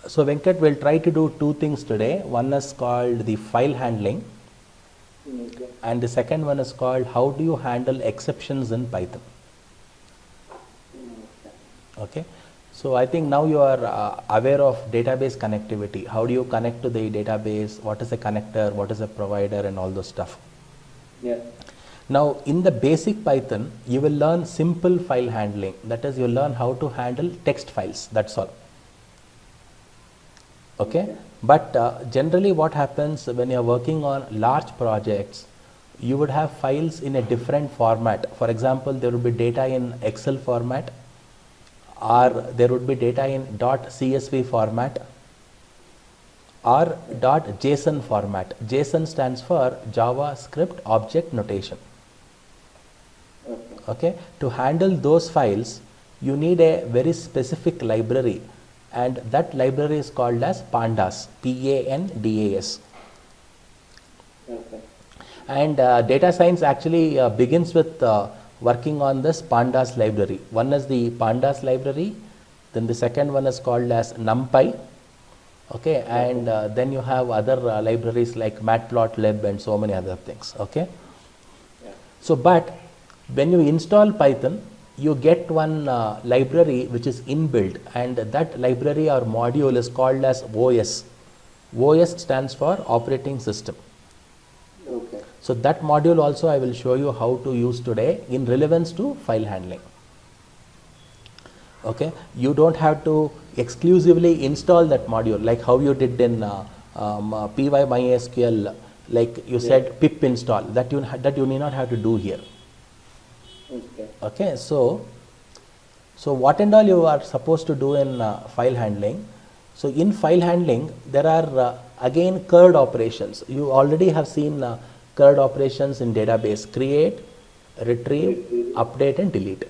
So Venkat will try to do two things today. One is called the file handling, and the second one is called how do you handle exceptions in Python. Okay. So I think now you are aware of database connectivity. How do you connect to the database? What is a connector? What is a provider? And all those stuff. Yeah. Now in the basic Python, you will learn simple file handling. That is, you will learn how to handle text files. That's all. Okay. But generally what happens when you are working on large projects, you would have files in a different format. For example, there would be data in Excel format, or there would be data in .csv format or .json format. JSON stands for JavaScript Object Notation. Okay. To handle those files, you need a very specific library, and that library is called as Pandas, Pandas. Okay. And data science actually begins with working on this Pandas library. One is the Pandas library, then the second one is called as NumPy. Okay, and then you have other libraries like Matplotlib and so many other things. Okay. Yeah. So, but when you install Python, you get one library which is inbuilt, and that library or module is called as OS. OS stands for operating system. Okay. So that module also I will show you how to use today in relevance to file handling. Okay, you don't have to exclusively install that module like how you did in PyMySQL, like you said pip install, that you need not have to do here. Okay. Okay, so what and all you are supposed to do in file handling. So in file handling there are again CURD operations. You already have seen CURD operations in database: create, retrieve, update and delete.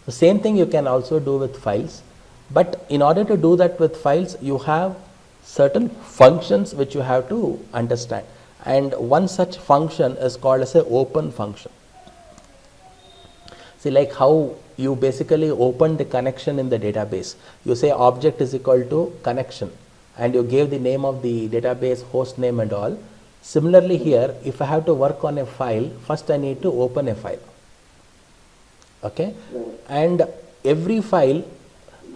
The same thing you can also do with files, but in order to do that with files, you have certain functions which you have to understand, and one such function is called as a open function. See, like how you basically open the connection in the database. You say object is equal to connection, and you gave the name of the database, host name and all. Similarly here, if I have to work on a file, first I need to open a file. Okay, and every file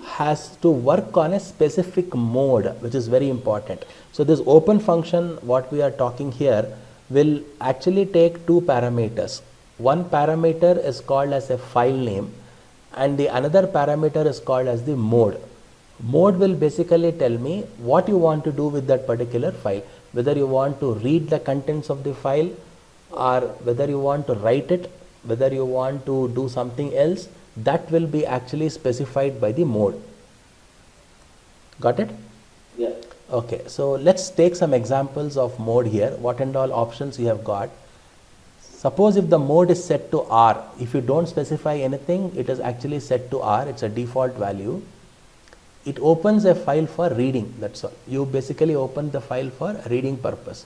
has to work on a specific mode, which is very important. So this open function, what we are talking here, will actually take two parameters. One parameter is called as a file name, and the another parameter is called as the mode. Mode will basically tell me what you want to do with that particular file, whether you want to read the contents of the file, or whether you want to write it, whether you want to do something else. That will be actually specified by the mode. Got it? Yeah. Okay, so let's take some examples of mode here. What and all options you have got. Suppose if the mode is set to R, if you don't specify anything, it is actually set to R, it's a default value. It opens a file for reading, that's all. You basically open the file for reading purpose.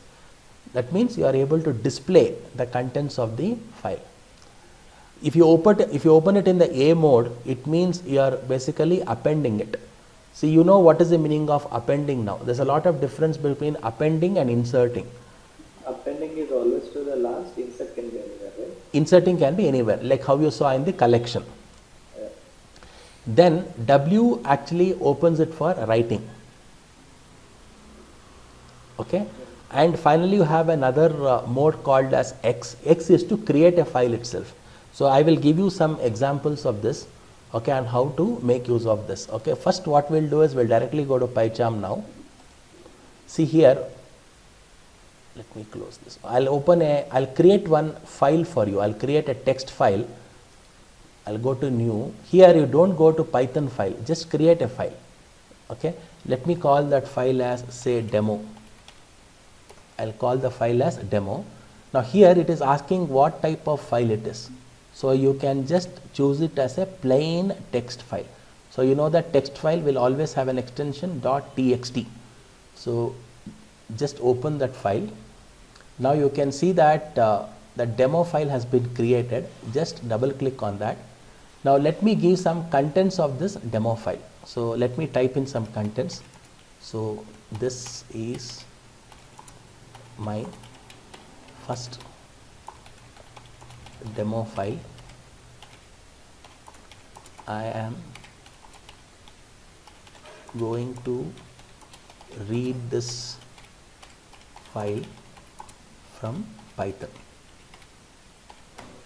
That means you are able to display the contents of the file. If you open it in the A mode, it means you are basically appending it. See, you know what is the meaning of appending now. There's a lot of difference between appending and inserting. Appending is always to the last, insert can be anywhere, right? Inserting can be anywhere, like how you saw in the collection. Then W actually opens it for writing. Okay, and finally you have another mode called as X. X is to create a file itself. So I will give you some examples of this, okay, and how to make use of this. Okay, first what we'll do is we'll directly go to PyCharm now. See here, let me close this. I'll create one file for you. I'll create a text file. I'll go to new. Here you don't go to Python file, just create a file. Okay, let me call that file as, say, demo. I'll call the file as demo. Now here it is asking what type of file it is. So you can just choose it as a plain text file. So you know that text file will always have an extension .txt. So just open that file. Now you can see that the demo file has been created. Just double click on that. Now let me give some contents of this demo file. So let me type in some contents. So this is my first demo file. I am going to read this file from Python.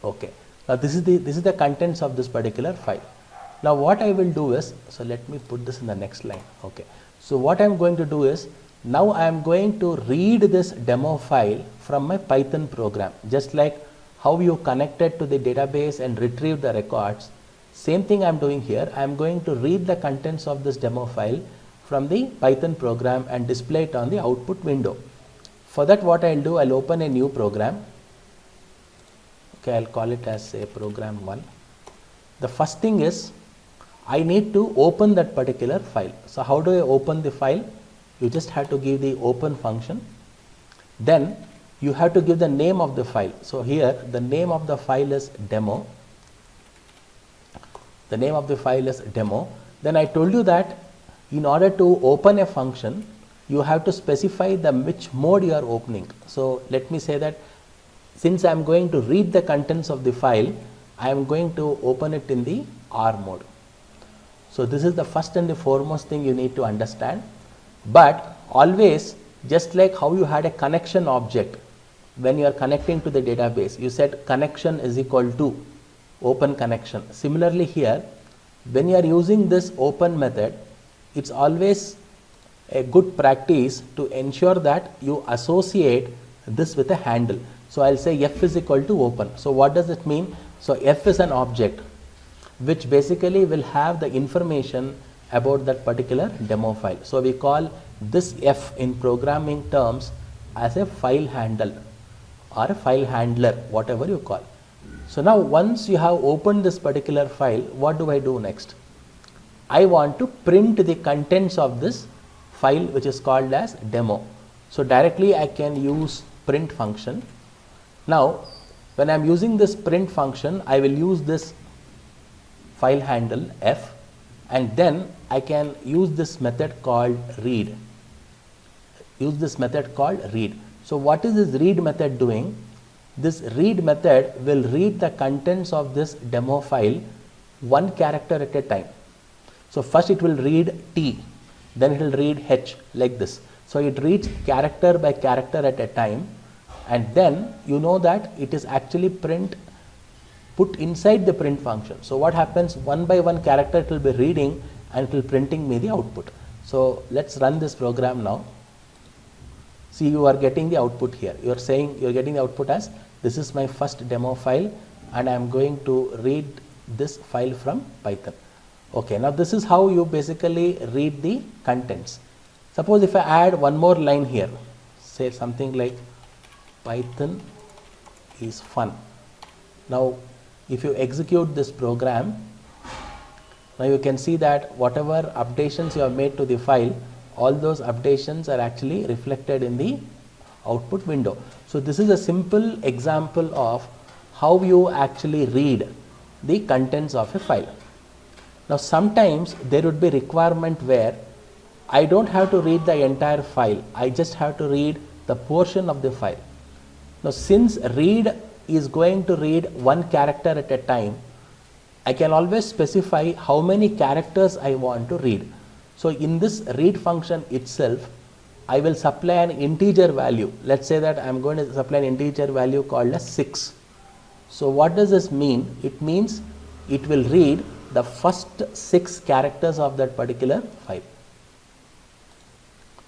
Okay. Now this is the contents of this particular file. Now what I will do is, so let me put this in the next line. Okay. So what I am going to do is, now I am going to read this demo file from my Python program. Just like how you connected to the database and retrieve the records, same thing I am doing here. I am going to read the contents of this demo file from the Python program and display it on the output window. For that, what I will do, I will open a new program. Okay, I will call it as say program 1. The first thing is, I need to open that particular file. So how do I open the file? You just have to give the open function. Then you have to give the name of the file. So here the name of the file is demo. The name of the file is demo. Then I told you that in order to open a function, you have to specify the which mode you are opening. So let me say that since I am going to read the contents of the file, I am going to open it in the R mode. So this is the first and the foremost thing you need to understand. But always, just like how you had a connection object when you are connecting to the database, you said connection is equal to open connection. Similarly here, when you are using this open method, it's always a good practice to ensure that you associate this with a handle. So I'll say f is equal to open. So what does it mean? So f is an object which basically will have the information about that particular demo file. So we call this f in programming terms as a file handle or a file handler, whatever you call. So now once you have opened this particular file, what do I do next? I want to print the contents of this file which is called as demo. So directly I can use print function. Now when I am using this print function, I will use this file handle f, and then I can use this method called read. Use this method called read. So what is this read method doing? This read method will read the contents of this demo file one character at a time. So first it will read T, then it will read H like this. So it reads character by character at a time, and then you know that it is actually put inside the print function. So what happens, one by one character it will be reading and it will printing me the output. So let's run this program now. See, you are getting the output here. You are saying you are getting the output as this is my first demo file and I am going to read this file from Python. Okay, now this is how you basically read the contents. Suppose if I add one more line here, say something like Python is fun. Now if you execute this program, now you can see that whatever updations you have made to the file, all those updations are actually reflected in the output window. So this is a simple example of how you actually read the contents of a file. Now sometimes there would be requirement where I don't have to read the entire file, I just have to read the portion of the file. Now since read is going to read one character at a time, I can always specify how many characters I want to read. So in this read function itself, I will supply an integer value. Let's say that I am going to supply an integer value called as 6. So what does this mean? It means it will read the first 6 characters of that particular file.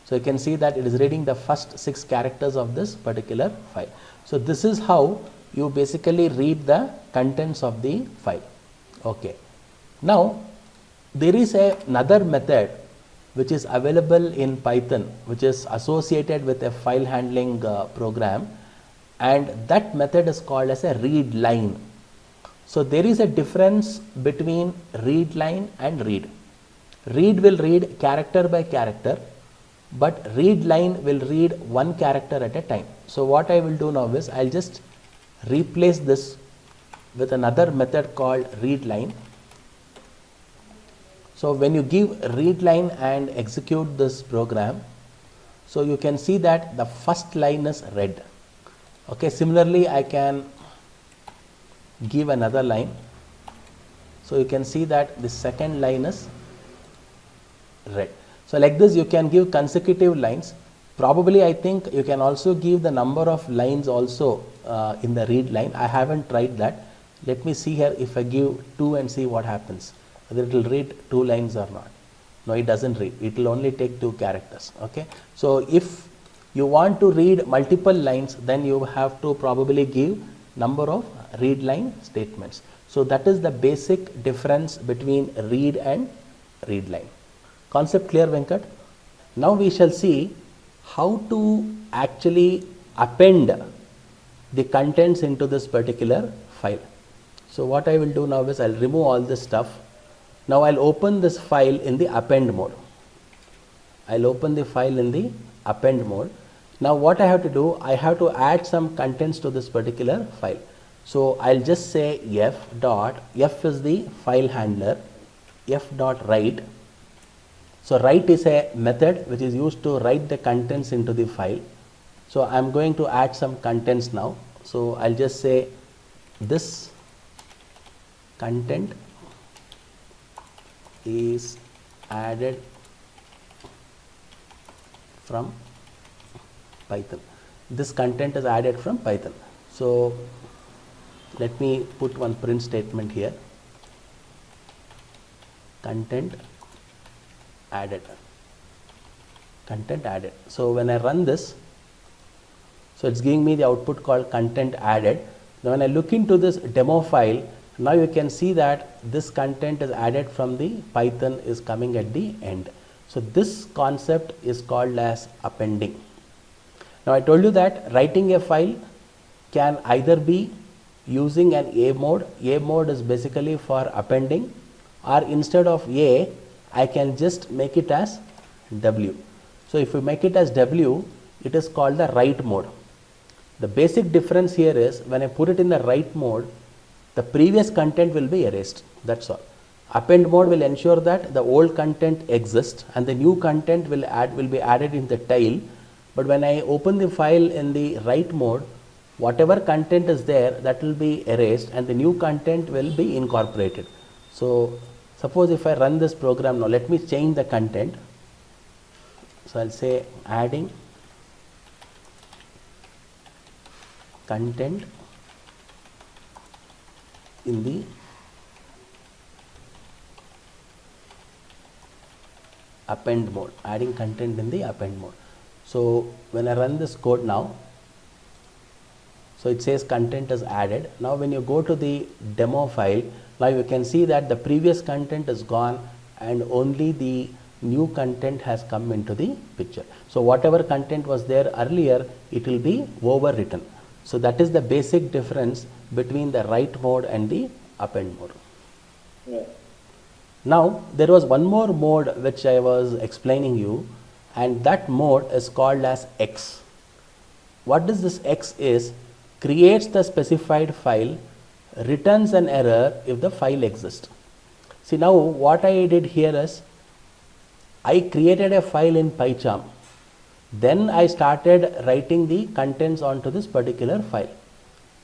So you can see that it is reading the first 6 characters of this particular file. So this is how you basically read the contents of the file. Okay. Now there is another method which is available in Python, which is associated with a file handling program, and that method is called as a read line. So there is a difference between read line and read. Read will read character by character, but read line will read one character at a time. So what I will do now is I will just replace this with another method called read line. So when you give read line and execute this program, so you can see that the first line is read. Okay, similarly I can give another line. So you can see that the second line is read. So like this you can give consecutive lines. Probably I think you can also give the number of lines also in the read line. I haven't tried that. Let me see here if I give 2 and see what happens, whether it will read 2 lines or not. No, it doesn't read. It will only take 2 characters. Okay. So if you want to read multiple lines, then you have to probably give number of read line statements. So that is the basic difference between read and read line. Concept clear, Venkat? Now we shall see how to actually append the contents into this particular file. So what I will do now is I'll remove all this stuff. Now I'll open this file in the append mode. I'll open the file in the append mode. Now what I have to do, I have to add some contents to this particular file. So I'll just say f is the file handler, f.write. So write is a method which is used to write the contents into the file. So I'm going to add some contents now. So I'll just say this content is added from Python. This content is added from Python. So let me put one print statement here. Content added. Content added. So when I run this, so it's giving me the output called content added. Now when I look into this demo file, now you can see that this content is added from the Python is coming at the end. So this concept is called as appending. Now I told you that writing a file can either be using an A mode. A mode is basically for appending, or instead of A, I can just make it as W. So if you make it as W, it is called the write mode. The basic difference here is when I put it in the write mode, the previous content will be erased. That's all. Append mode will ensure that the old content exists and the new content will be added in the tail. But when I open the file in the write mode, whatever content is there, that will be erased and the new content will be incorporated. So suppose if I run this program now, let me change the content. So I'll say adding content in the append mode, adding content in the append mode. So when I run this code now, so it says content is added. Now when you go to the demo file, now you can see that the previous content is gone and only the new content has come into the picture. So whatever content was there earlier, it will be overwritten. So that is the basic difference between the write mode and the append mode. Yeah. Now there was one more mode which I was explaining you, and that mode is called as X. What does this X is? Creates the specified file, returns an error if the file exists. See, now what I did here is I created a file in PyCharm. Then I started writing the contents onto this particular file.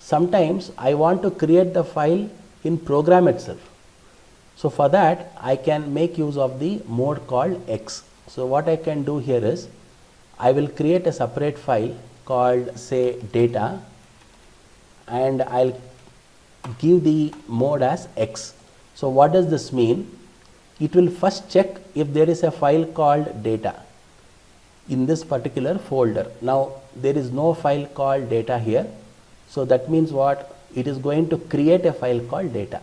Sometimes I want to create the file in program itself. So for that I can make use of the mode called X. So what I can do here is I will create a separate file called say data, and I'll give the mode as X. So what does this mean? It will first check if there is a file called data in this particular folder. Now there is no file called data here. So that means what? It is going to create a file called data.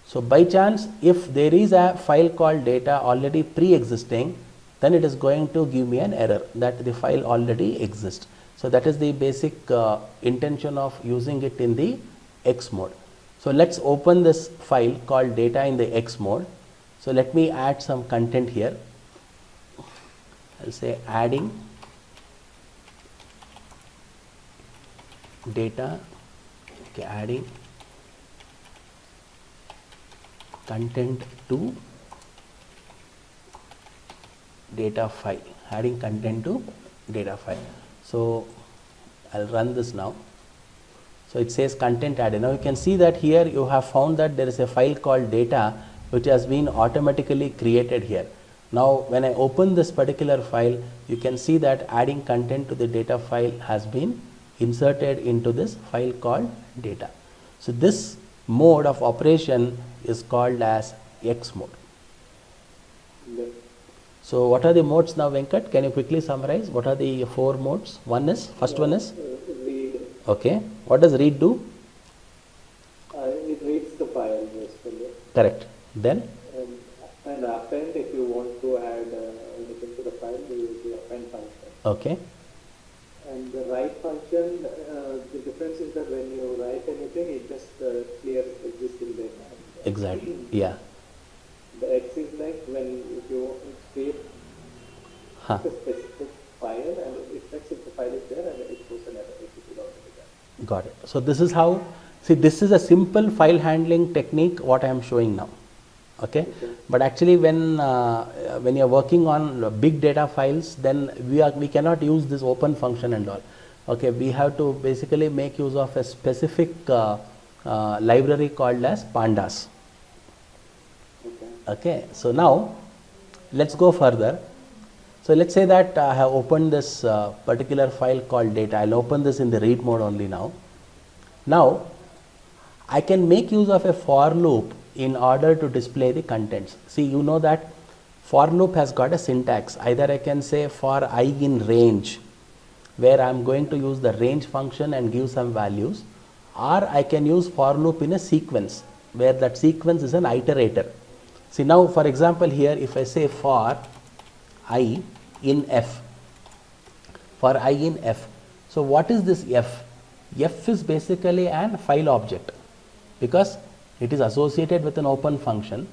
So by chance, if there is a file called data already pre-existing, then it is going to give me an error that the file already exists. So that is the basic intention of using it in the X mode. So let's open this file called data in the X mode. So let me add some content here. I'll say adding data, okay, adding content to data file, adding content to data file. So I'll run this now. So it says content added. Now you can see that here you have found that there is a file called data which has been automatically created here. Now when I open this particular file, you can see that adding content to the data file has been inserted into this file called data. So this mode of operation is called as X mode. Yes. So what are the modes now, Venkat? Can you quickly summarize? What are the 4 modes? First one is, Read. okay. What does read do? It reads the file basically. Correct. Then, And append, if you want to add anything to the file, you use the append function. okay. And the write function, the difference is that when you write anything, it just clears existing data. Exactly. Yeah. The X is like when if you create Huh. a specific file and it checks if the file is there and it throws an error if it is already there. Got it. So this is how, see, this is a simple file handling technique what I am showing now. Okay. But actually when you are working on big data files, then we cannot use this open function and all. Okay. We have to basically make use of a specific library called as pandas. Okay. Okay. So now let's go further. So let's say that I have opened this particular file called data. I'll open this in the read mode only now. Now I can make use of a for loop in order to display the contents. See, you know that for loop has got a syntax. Either I can say for I in range, where I am going to use the range function and give some values, or I can use for loop in a sequence, where that sequence is an iterator. See, now for example here, if I say for I in f, for I in f. So what is this f? F is basically an file object, because it is associated with an open function.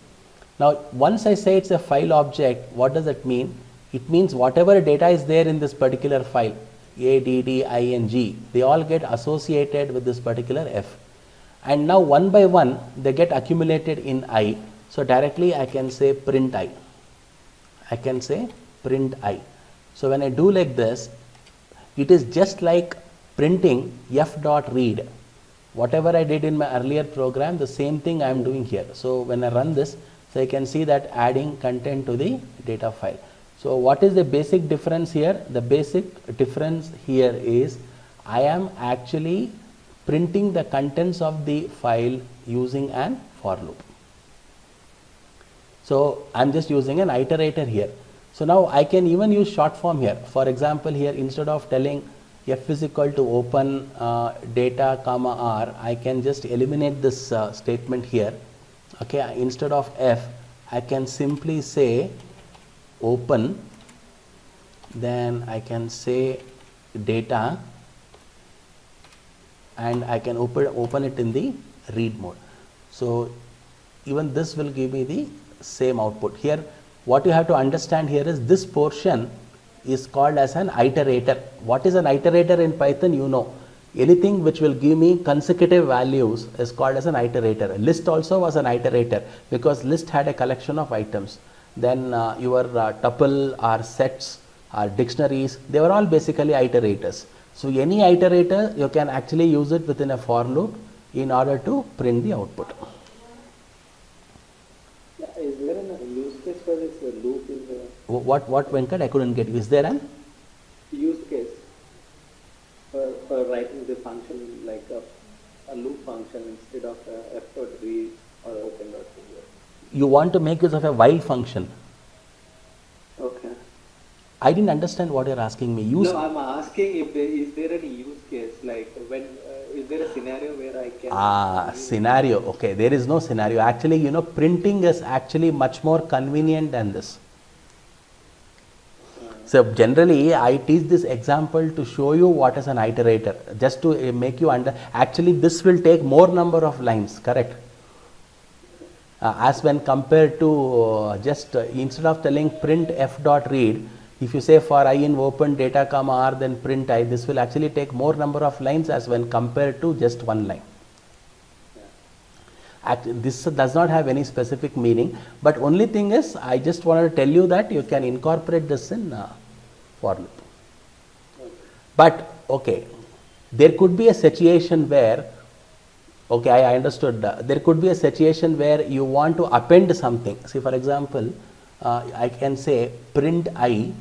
Now once I say it's a file object, what does that mean? It means whatever data is there in this particular file, A, D, D, I and G, they all get associated with this particular f. And now one by one they get accumulated in I. So directly I can say print I. I can say print I. So when I do like this, it is just like printing f dot read. Whatever I did in my earlier program, the same thing I am doing here. So when I run this, so I can see that adding content to the data file. So what is the basic difference here? The basic difference here is I am actually printing the contents of the file using an for loop. So I am just using an iterator here. So now I can even use short form here. For example, here instead of telling f is equal to open data comma r, I can just eliminate this statement here. Okay, instead of f, I can simply say open, then I can say data, and I can open it in the read mode. So even this will give me the same output. Here what you have to understand here is this portion is called as an iterator. What is an iterator in Python? You know, anything which will give me consecutive values is called as an iterator. List also was an iterator, because list had a collection of items. Then your tuple or sets or dictionaries, they were all basically iterators. So any iterator, you can actually use it within a for loop in order to print the output. Is there a use case for this loop in the What Venkat? I couldn't get you. Is there an use case for writing the function like a loop function instead of f dot read or open dot read? you want to make use of a while function? Okay. I didn't understand what you're asking me. No, I'm asking if is there any use case, like when is there a scenario where I can Scenario. Okay, there is no scenario. Actually, you know, printing is actually much more convenient than this. So generally, I teach this example to show you what is an iterator, just to make you actually this will take more number of lines, correct? As when compared to just instead of telling print f dot read, if you say for I in open data comma r, then print I, this will actually take more number of lines as when compared to just one line. This does not have any specific meaning, but only thing is I just wanted to tell you that you can incorporate this in for loop. But okay, there could be a situation where, okay, I understood, there could be a situation where you want to append something. See, for example, I can say print I,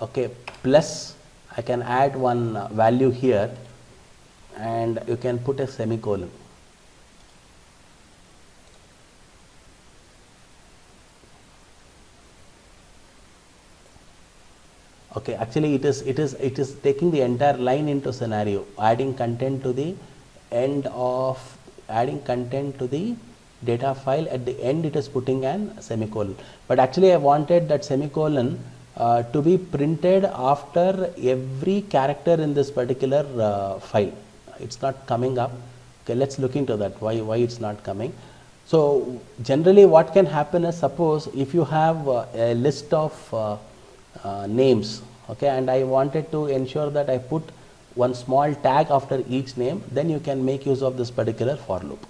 okay, plus I can add one value here, and you can put a semicolon. Okay, actually it is taking the entire line into scenario, adding content to the end of, adding content to the data file. At the end it is putting an semicolon, but actually I wanted that semicolon to be printed after every character in this particular file. It's not coming up. Okay, let's look into that, why it's not coming. So generally what can happen is, suppose if you have a list of names, okay, and I wanted to ensure that I put one small tag after each name, then you can make use of this particular for loop.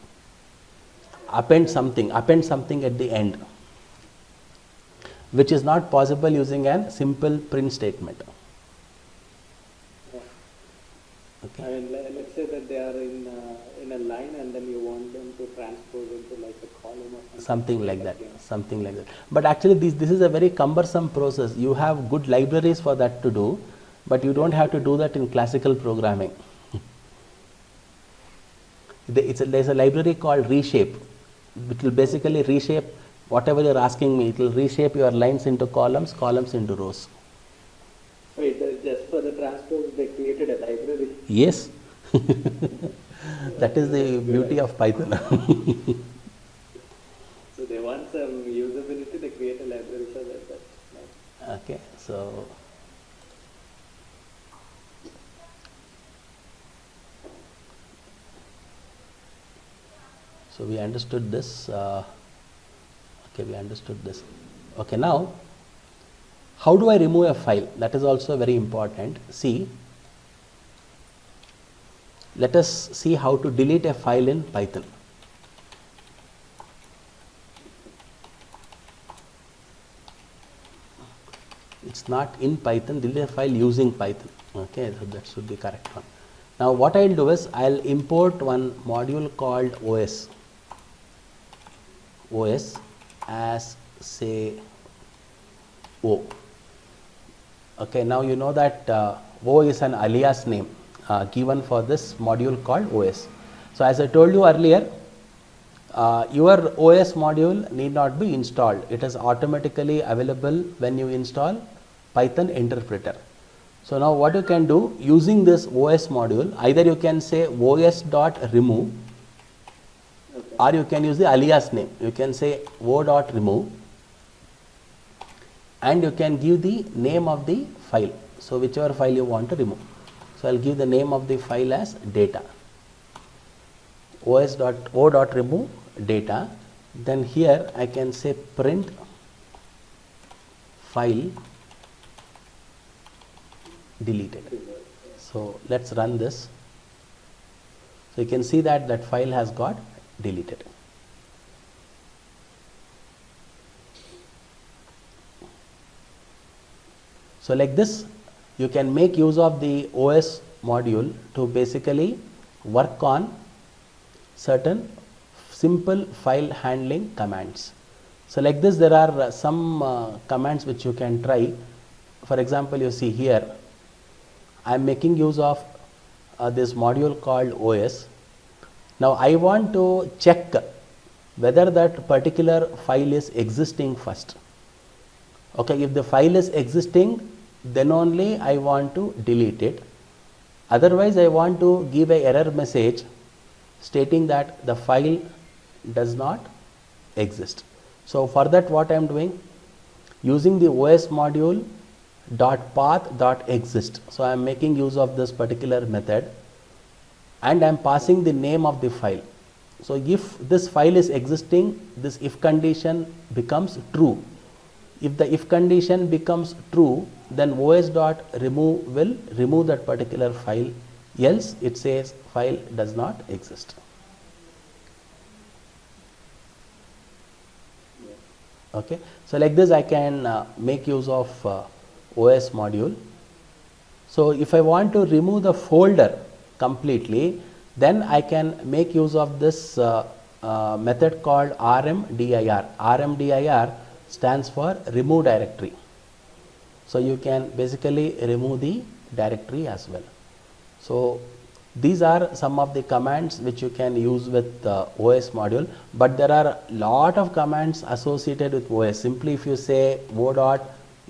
Append something at the end, which is not possible using a simple print statement. Okay. I mean, let's say that they are in a line, and then you want them to transpose into like a column or Something like that, something like that. But actually this is a very cumbersome process. You have good libraries for that to do, but you don't have to do that in classical programming. There's a library called Reshape, which will basically reshape whatever you're asking me. It will reshape your lines into columns, columns into rows. Wait, just for the transpose, they created a library. Yes. That is the beauty of Python. So they want some usability, they create a library for that. That's nice. Okay, so we understood this. Okay, we understood this. Okay, now how do I remove a file? That is also very important. See, let us see how to delete a file in Python. It's not in Python, delete a file using Python. Okay, so that should be correct one. Now what I'll do is I'll import one module called OS as say O. Okay, now you know that O is an alias name given for this module called OS. So as I told you earlier, your OS module need not be installed. It is automatically available when you install Python interpreter. So now what you can do using this OS module, either you can say os.remove, Okay. or you can use the alias name. You can say o.remove, and you can give the name of the file. So whichever file you want to remove. So I'll give the name of the file as data. os.o.remove data. Then here I can say print file deleted. So let's run this. So you can see that that file has got deleted. So like this, you can make use of the OS module to basically work on certain simple file handling commands. So like this, there are some commands which you can try. For example, you see here, I am making use of this module called OS. Now I want to check whether that particular file is existing first. Okay, if the file is existing, then only I want to delete it. Otherwise, I want to give a error message stating that the file does not exist. So for that, what I am doing, using the OS module .path.exist. So I am making use of this particular method, and I am passing the name of the file. So if this file is existing, this if condition becomes true. If the if condition becomes true, then os.remove will remove that particular file, else it says file does not exist. Okay, so like this I can make use of OS module. So if I want to remove the folder completely, then I can make use of this method called RMDIR. RMDIR stands for remove directory. So you can basically remove the directory as well. So these are some of the commands which you can use with OS module, but there are lot of commands associated with OS. Simply if you say o dot,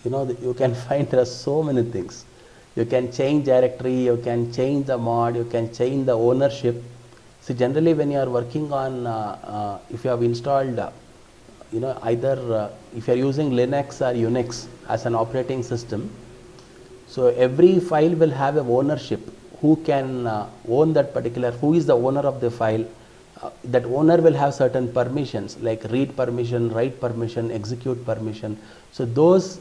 you can find there are so many things. You can change directory, you can change the mod, you can change the ownership. See, generally when you are working on, if you have installed, either if you are using Linux or Unix as an operating system, so every file will have a ownership. Who can own that particular, who is the owner of the file? That owner will have certain permissions like read permission, write permission, execute permission. So those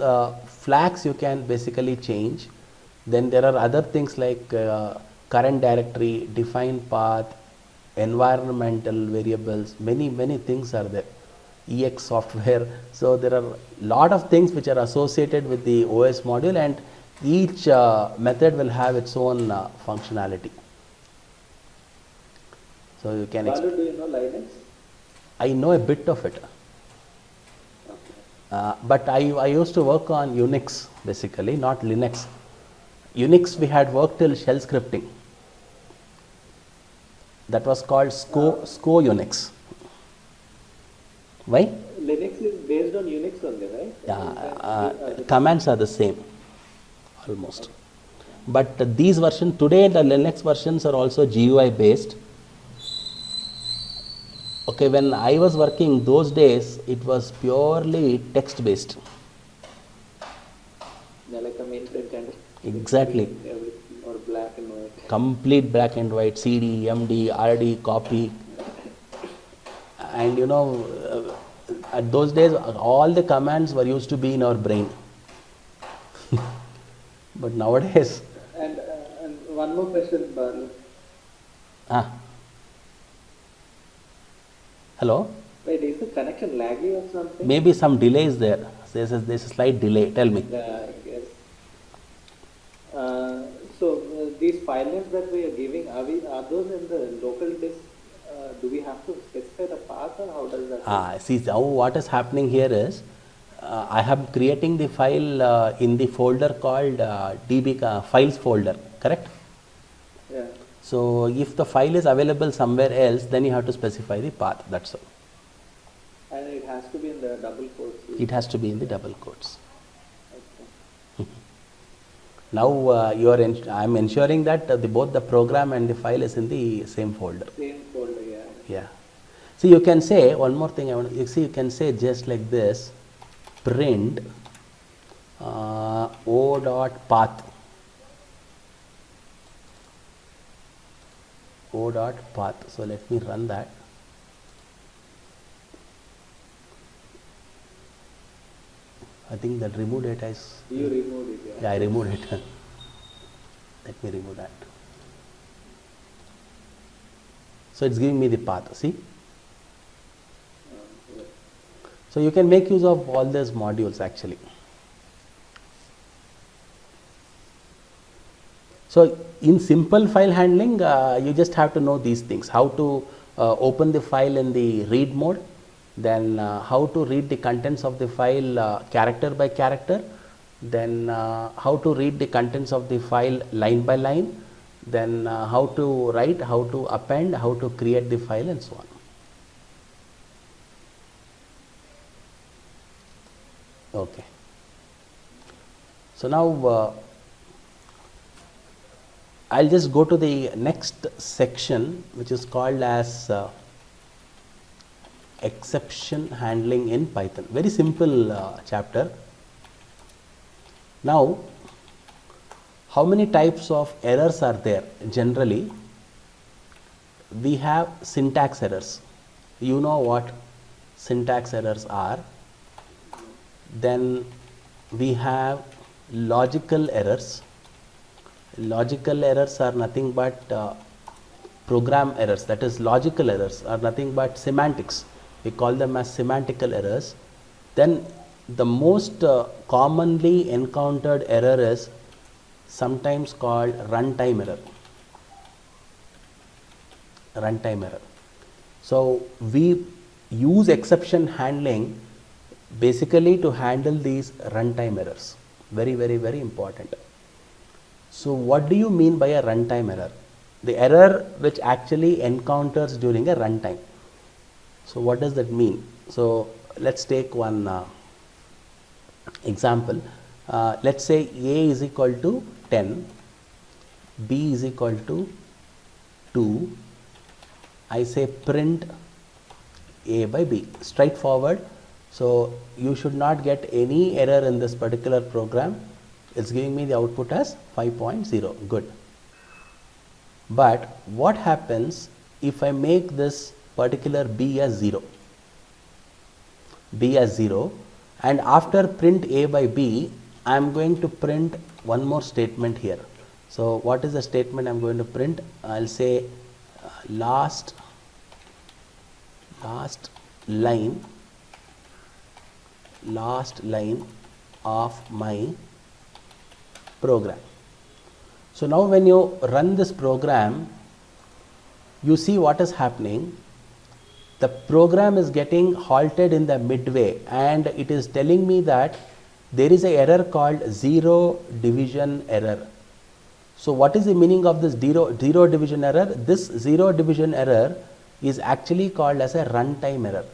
flags you can basically change. Then there are other things like current directory, define path, environmental variables, many things are there. EX software. So there are lot of things which are associated with the OS module, and each method will have its own functionality. So you can Balu, do you know Linux? I know a bit of it, Okay. but I used to work on Unix basically, not Linux. Unix we had worked till shell scripting. That was called SCO Unix. Why? Linux is based on Unix only, right? Yeah, commands are the same almost. But these versions, today the Linux versions are also GUI based. Okay, when I was working those days, it was purely text based. Yeah, like a mainframe kind of. Exactly. Everything, or black and white. Complete black and white, CD, MD, RD, copy. And at those days, all the commands were used to be in our brain. But nowadays, And one more question, Balu. Hello? Wait, is the connection laggy or something? Maybe some delay is there. There's a slight delay. Tell me. Yeah, I guess. So these file names that we are giving, are those in the local disk? Do we have to specify the path, or how does that work? See, now what is happening here is, I am creating the file in the folder called DB files folder, correct? Yeah. So if the file is available somewhere else, then you have to specify the path. That's all. And it has to be in the double quotes. It has to be in the double quotes. Okay. Now I am ensuring that both the program and the file is in the same folder. Same folder, yeah. Yeah. See, you can say one more thing. You can say just like this: print o dot path. O dot path. So let me run that. I think that remove data is. You removed it, yeah. Yeah, I removed it. Let me remove that. So it's giving me the path. See. Yeah. So you can make use of all these modules actually. So in simple file handling, you just have to know these things: how to open the file in the read mode, then how to read the contents of the file character by character, then how to read the contents of the file line by line, then how to write, how to append, how to create the file, and so on. Okay. So now I'll just go to the next section, which is called as exception handling in Python. Very simple chapter. Now, how many types of errors are there? Generally, we have syntax errors. You know what syntax errors are. Then we have logical errors. Logical errors are nothing but program errors, that is logical errors are nothing but semantics. We call them as semantical errors. then the most commonly encountered error is sometimes called runtime error. Runtime error. So we use exception handling basically to handle these runtime errors. Very, very, very important. So what do you mean by a runtime error? The error which actually encounters during a runtime. So what does that mean? So let's take one example. Let's say A is equal to 10, B is equal to 2. I say print A by B. Straightforward. So you should not get any error in this particular program. It's giving me the output as 5.0. Good. But what happens if I make this particular B as 0? B as 0, and after print A by B, I am going to print one more statement here. So what is the statement I am going to print? I'll say last line of my program. So now when you run this program, you see what is happening. The program is getting halted in the midway, and it is telling me that there is an error called zero division error. So what is the meaning of this zero division error? This zero division error is actually called as a runtime error.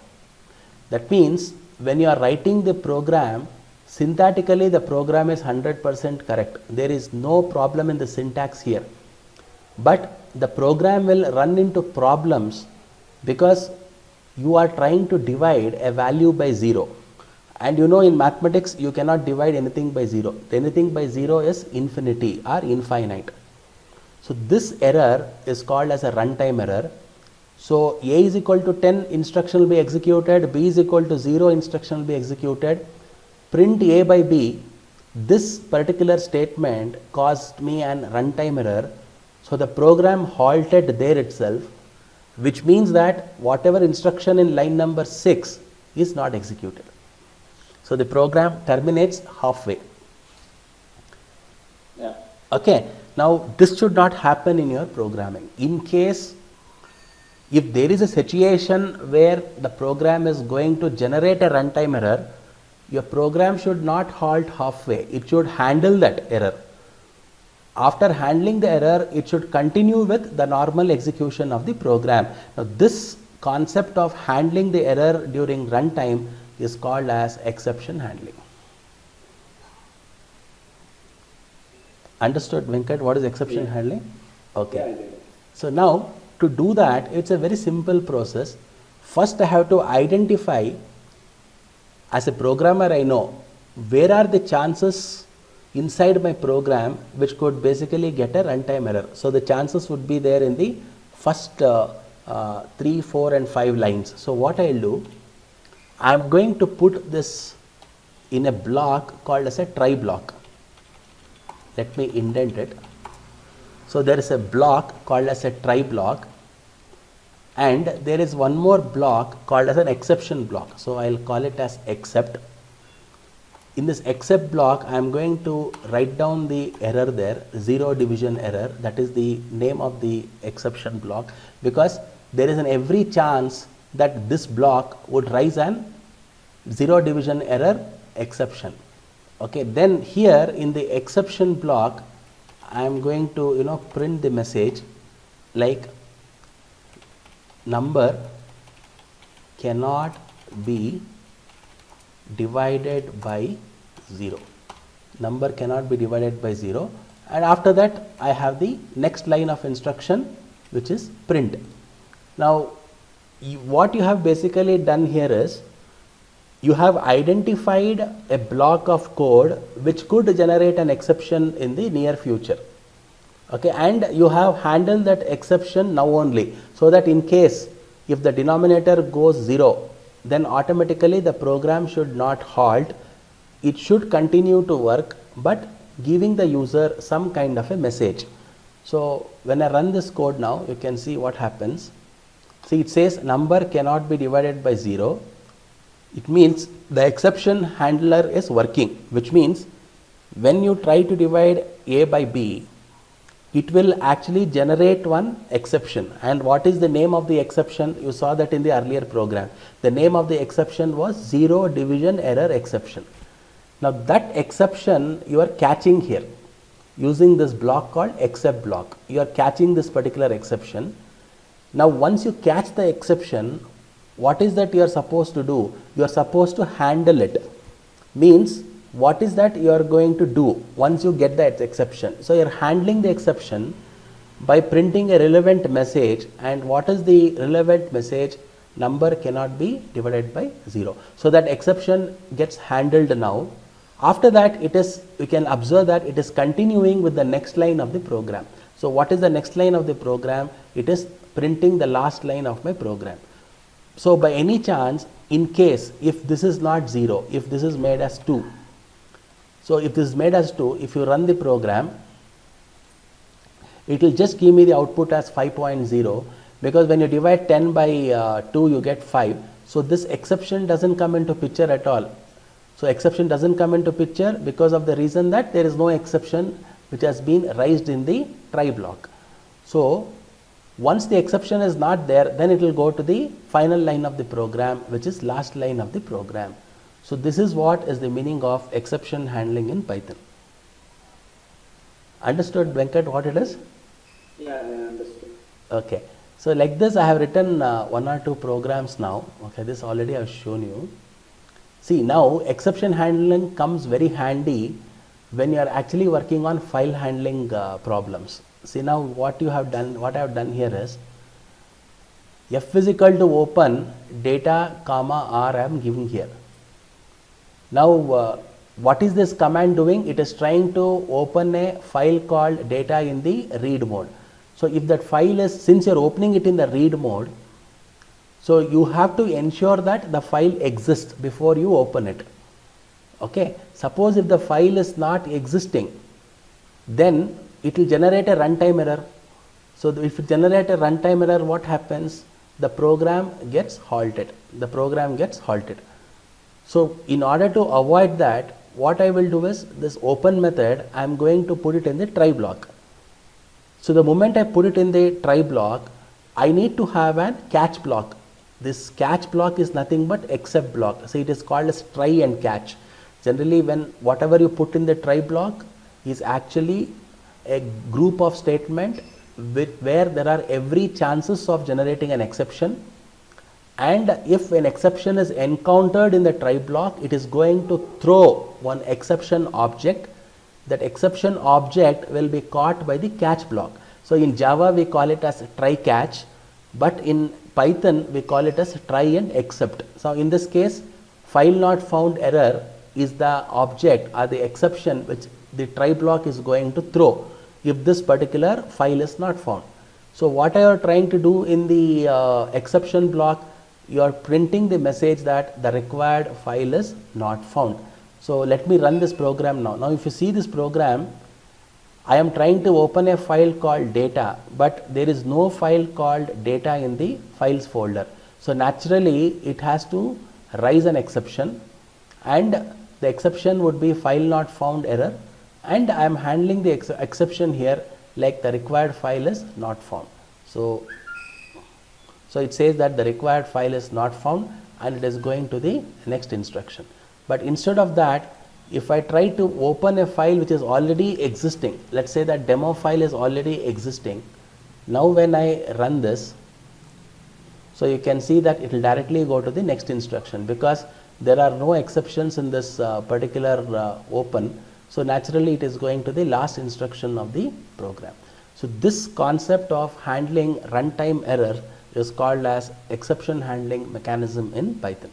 That means when you are writing the program, syntactically the program is 100% correct. There is no problem in the syntax here. But the program will run into problems because you are trying to divide a value by 0. And you know, in mathematics you cannot divide anything by 0. Anything by 0 is infinity or infinite. So this error is called as a runtime error. So A is equal to 10 instruction will be executed, B is equal to 0 instruction will be executed. Print A by B, this particular statement caused me an runtime error. So the program halted there itself, which means that whatever instruction in line number 6 is not executed. So the program terminates halfway. Yeah. Okay, now this should not happen in your programming. In case if there is a situation where the program is going to generate a runtime error, your program should not halt halfway. It should handle that error. After handling the error, it should continue with the normal execution of the program. Now this concept of handling the error during runtime is called as exception handling. Understood, Venkat, what is exception handling? Okay. Yeah, I did. So now to do that, it's a very simple process. First I have to identify, as a programmer I know, where are the chances inside my program which could basically get a runtime error. So the chances would be there in the first 3, 4 and 5 lines. So what I'll do, I'm going to put this in a block called as a try block. Let me indent it. So there is a block called as a try block, and there is one more block called as an exception block. So I'll call it as except. In this except block, I am going to write down the error there, zero division error. That is the name of the exception block, because there is an every chance that this block would rise an zero division error exception. Okay, then here in the exception block, I am going to print the message like number cannot be divided by 0. Number cannot be divided by 0, and after that I have the next line of instruction, which is print. Now what you have basically done here is, you have identified a block of code which could generate an exception in the near future. Okay, and you have handled that exception now only, so that in case if the denominator goes 0, then automatically the program should not halt. It should continue to work, but giving the user some kind of a message. So when I run this code now, you can see what happens. See, it says number cannot be divided by 0. It means the exception handler is working, which means when you try to divide A by B, it will actually generate one exception. And what is the name of the exception? You saw that in the earlier program. The name of the exception was zero division error exception. Now that exception you are catching here using this block called except block. You are catching this particular exception. Now once you catch the exception, what is that you are supposed to do? You are supposed to handle it. Means what is that you are going to do once you get that exception? So you are handling the exception by printing a relevant message, and what is the relevant message? Number cannot be divided by 0. So that exception gets handled now. After that, we can observe that it is continuing with the next line of the program. So what is the next line of the program? It is printing the last line of my program. So by any chance, in case if this is not 0, if this is made as 2, so if this is made as 2, if you run the program, it will just give me the output as 5.0, because when you divide 10 by 2, you get 5. So this exception doesn't come into picture at all. So exception doesn't come into picture because of the reason that there is no exception which has been raised in the try block. So once the exception is not there, then it will go to the final line of the program, which is last line of the program. So this is what is the meaning of exception handling in Python. Understood, Venkat, what it is? Yeah, I understood. Okay. So like this, I have written one or two programs now. Okay, this already I have shown you. See, now exception handling comes very handy when you are actually working on file handling problems. See, now what you have done, what I have done here is f is equal to open data comma r I am giving here. Now what is this command doing? It is trying to open a file called data in the read mode. So if that file is, since you are opening it in the read mode, so you have to ensure that the file exists before you open it. Okay. Suppose if the file is not existing, then it will generate a runtime error. So if it generates a runtime error, what happens? The program gets halted. The program gets halted. So in order to avoid that, what I will do is this open method, I am going to put it in the try block. So the moment I put it in the try block, I need to have a catch block. This catch block is nothing but except block. So it is called as try and catch. Generally, when whatever you put in the try block is actually a group of statement where there are every chances of generating an exception, and if an exception is encountered in the try block, it is going to throw one exception object. That exception object will be caught by the catch block. So in Java we call it as try catch, but in Python we call it as try and except. So in this case, file not found error is the object or the exception which the try block is going to throw if this particular file is not found. So what I are trying to do in the exception block, you are printing the message that the required file is not found. So let me run this program now. Now if you see this program, I am trying to open a file called data, but there is no file called data in the files folder. So naturally it has to raise an exception, and the exception would be file not found error, and I am handling the exception here like the required file is not found. So it says that the required file is not found, and it is going to the next instruction. But instead of that, if I try to open a file which is already existing, let's say that demo file is already existing. Now when I run this, so you can see that it will directly go to the next instruction because there are no exceptions in this particular open. So naturally it is going to the last instruction of the program. So this concept of handling runtime error is called as exception handling mechanism in Python.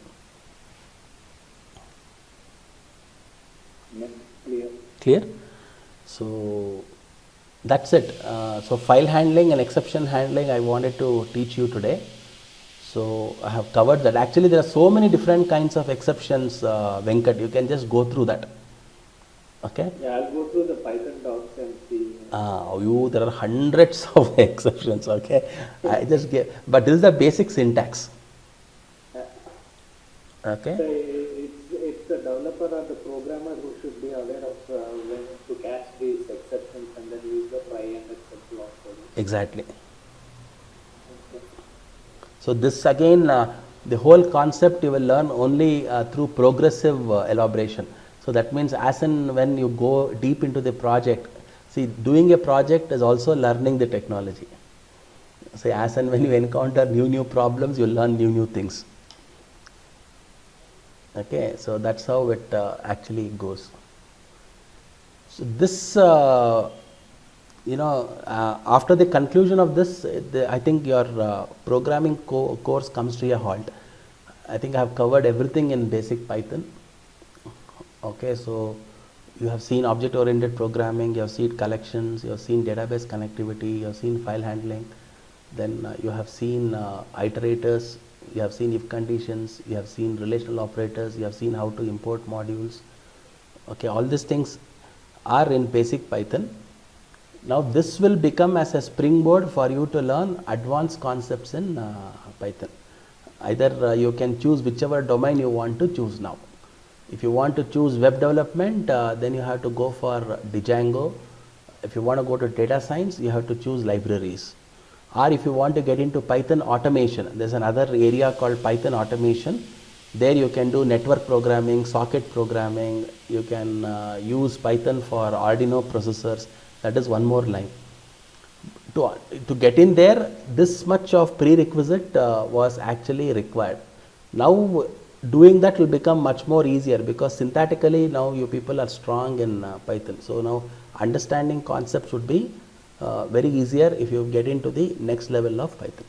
Clear. Clear? So that's it. So file handling and exception handling I wanted to teach you today. So I have covered that. Actually there are so many different kinds of exceptions, Venkat, you can just go through that. Okay? Yeah, I'll go through the Python docs and see. There are hundreds of exceptions, okay? I just gave, but this is the basic syntax. Okay. So it's the developer or the programmer who should be aware of when to catch these exceptions and then use the try and except block coding. Exactly. Okay. So this again, the whole concept you will learn only through progressive elaboration. So that means as and when you go deep into the project, see, doing a project is also learning the technology. Say as and when you encounter new problems, you learn new things. Okay, so that's how it actually goes. So this, after the conclusion of this, I think your programming course comes to a halt. I think I have covered everything in basic Python. Okay, so you have seen object-oriented programming, you have seen collections, you have seen database connectivity, you have seen file handling, then you have seen iterators, you have seen if conditions, you have seen relational operators, you have seen how to import modules. Okay, all these things are in basic Python. Now this will become as a springboard for you to learn advanced concepts in Python. Either you can choose whichever domain you want to choose now. If you want to choose web development, then you have to go for Django. If you want to go to data science, you have to choose libraries. Or if you want to get into Python automation, there's another area called Python automation. There you can do network programming, socket programming. You can use Python for Arduino processors. That is one more line. To get in there, this much of prerequisite was actually required. Now doing that will become much more easier because synthetically now you people are strong in Python. So now understanding concepts would be very easier if you get into the next level of Python.